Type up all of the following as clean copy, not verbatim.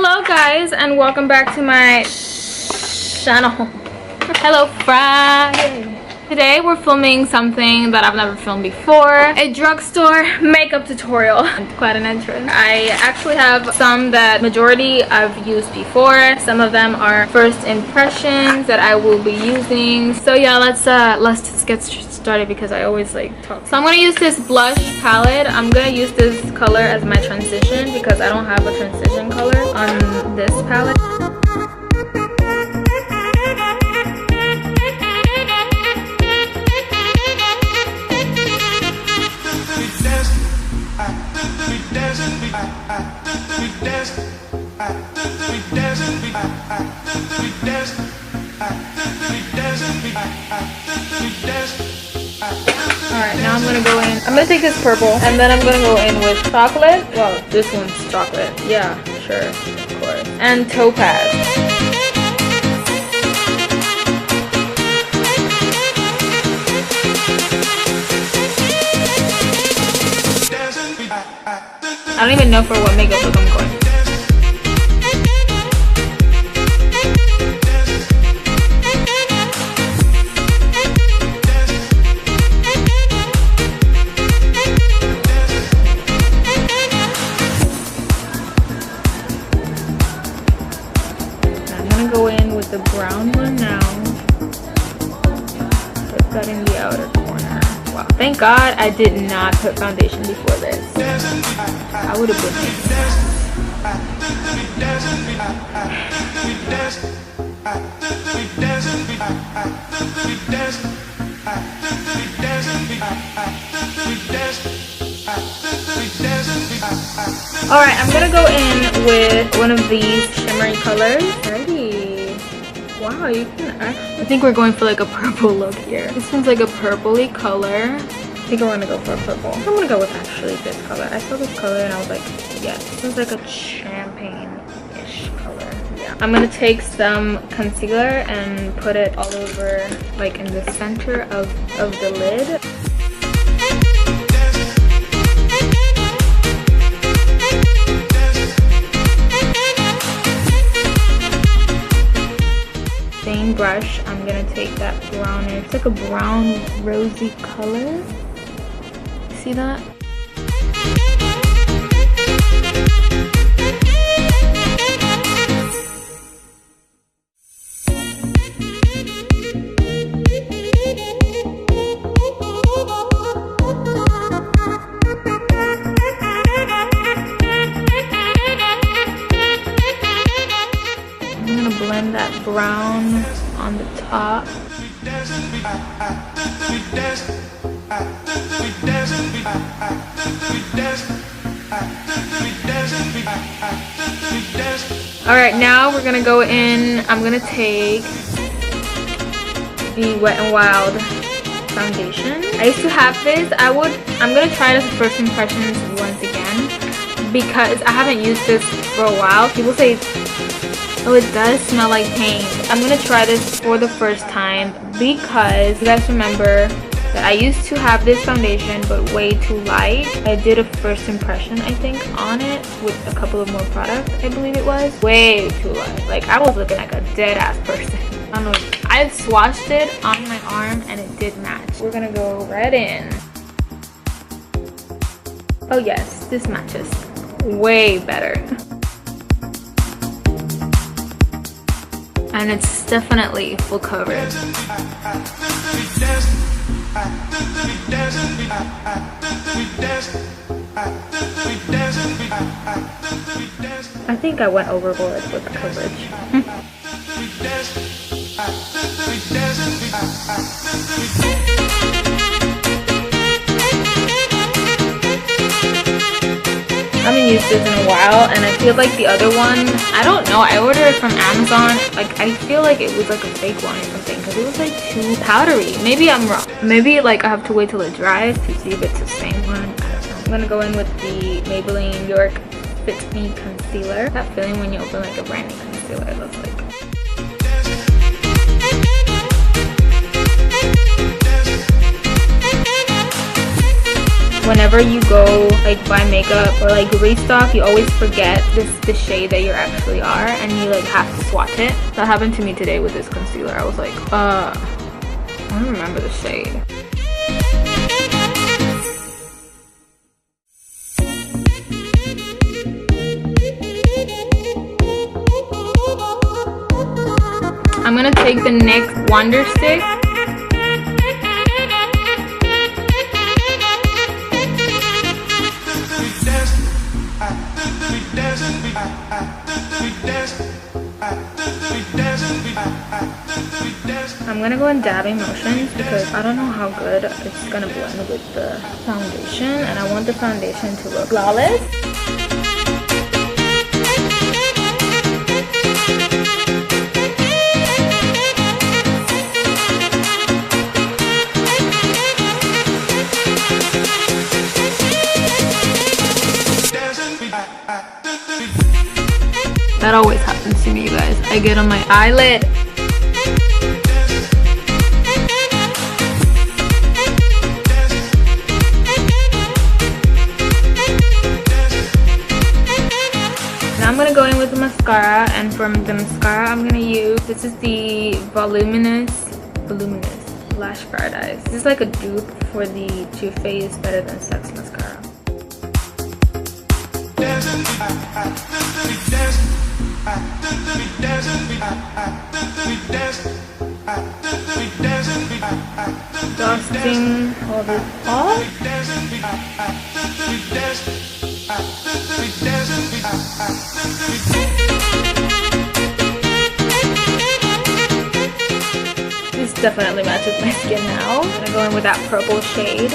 Hello guys, and welcome back to my channel. Hello Friday. Today we're filming something that I've never filmed before, a drugstore makeup tutorial. Quite an entrance. I actually have some that majority I've used before. Some of them are first impressions that I will be using. So yeah, let's just get started because I always like talk. So I'm gonna use this blush palette. I'm gonna use this color as my transition because I don't have a transition color on this palette. Alright, now I'm gonna go in. I'm gonna take this purple and then I'm gonna go in with chocolate. Well, this one's chocolate. Yeah, sure, of course. And topaz. I don't even know for what makeup look I'm going. I'm gonna go in with the brown one now. Put that in the outer corner. Wow, thank God I did not put foundation before this. I would have been Alright, I'm gonna go in with one of these shimmery colors. Ready. Wow, you can actually... I think we're going for like a purple look here. This one's like a purpley color. I think I want to go for a purple. I'm gonna go with actually this color. I saw this color and I was like, yes, this is like a champagne-ish color. Yeah. I'm gonna take some concealer and put it all over, like in the center of the lid. Same brush, I'm gonna take that brownish, it's like a brown rosy color. See that? I'm gonna blend that brown on the top. Alright, now we're gonna go in. I'm gonna take the Wet n Wild foundation. I used to have this. I'm gonna try this first impressions once again because I haven't used this for a while. People say, oh, it does smell like paint. I'm gonna try this for the first time because you guys remember that I used to have this foundation but way too light. I did a first impression, I think, on it with a couple of more products, I believe it was. Way too light. Like, I was looking like a dead-ass person. I don't know. I swatched it on my arm and it did match. We're gonna go right in. Oh yes, this matches. Way better. And it's definitely full coverage. I think I went overboard with the coverage. I haven't used this in a while and I feel like the other one, I don't know, I ordered it from Amazon. Like, I feel like it was like a fake one or something because it was like too powdery. Maybe I'm wrong. Maybe like I have to wait till it dries to see if it's the same one. I don't know. I'm gonna go in with the Maybelline Fit Me Concealer. That feeling when you open like a brand new concealer, it looks like. whenever you go like buy makeup or like restock, you always forget the shade that you actually are, and you like have to swatch it. That happened to me today with this concealer. I was like, I don't remember the shade. I'm gonna take the NYX Wonder Stick. I'm gonna go in dabbing motions because I don't know how good it's gonna blend with the foundation, and I want the foundation to look flawless. That always happens to me, you guys. I get on my eyelid. Now I'm gonna go in with the mascara, and from the mascara I'm gonna use, this is the Voluminous Lash Paradise. This is like a dupe for the Too Faced Better Than Sex mascara. Dusting all this off. This definitely matches my skin now. I'm gonna go in with that purple shade.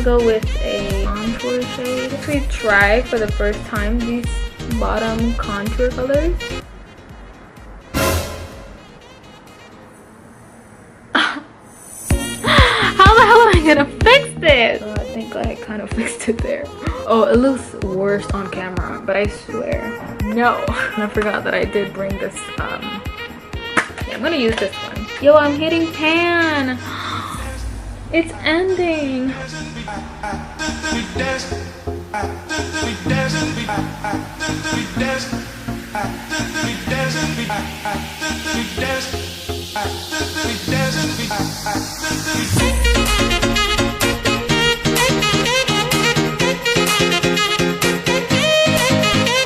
Go with a contour shade. Actually try for the first time these bottom contour colors. How the hell am I gonna fix this? Oh, I think I kind of fixed it there. Oh, it looks worse on camera, but I swear no. I forgot that I did bring this yeah, I'm gonna use this one. Yo, I'm hitting pan. It's ending.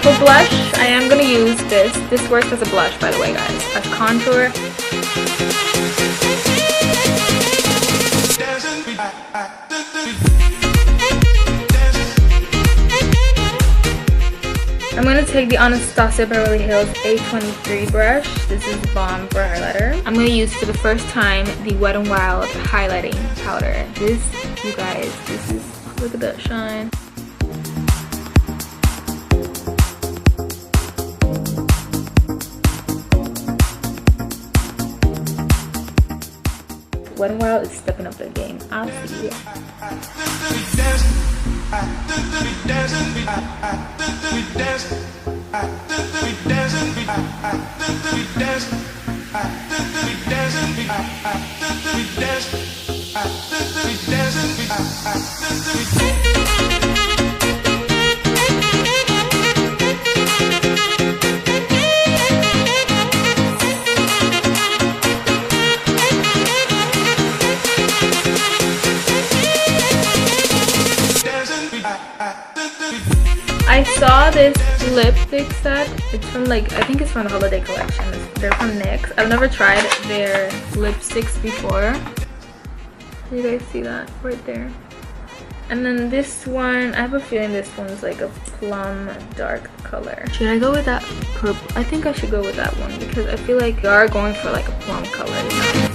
For blush, I am gonna use this. This works as a blush, by the way, guys. As contour. I'm going to take the Anastasia Beverly Hills A23 brush. This is Bomb for highlighter. I'm going to use for the first time the Wet n Wild highlighting powder. This, you guys, this is, look at that shine. Wet n Wild is stepping up their game. I'll see you. I saw this lipstick set. It's from like, I think it's from the holiday collection. They're from NYX. I've never tried their lipsticks before. You guys see that right there? And then this one, I have a feeling this one's like a plum dark color. Should I go with that purple? I think I should go with that one because I feel like you are going for like a plum color, you know?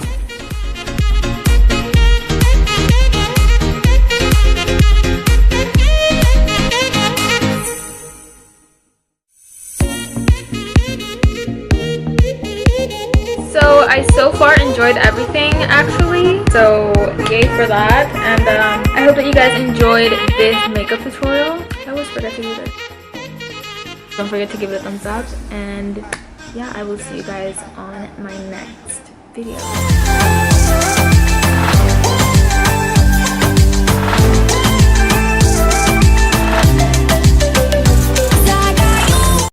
enjoyed everything actually, so yay for that. And I hope that you guys enjoyed this makeup tutorial. I always forget to do this. Don't forget to give it a thumbs up, and yeah, I will see you guys on my next video.